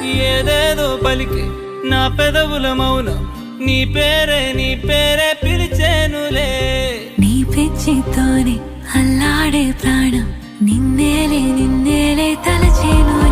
ఏదేదో పలికి నా పెదవుల మౌనం నీ పేరే పిలిచేనులే. నీ పిచ్చితోనే అల్లాడే ప్రాణం నిన్నేలే తలచేను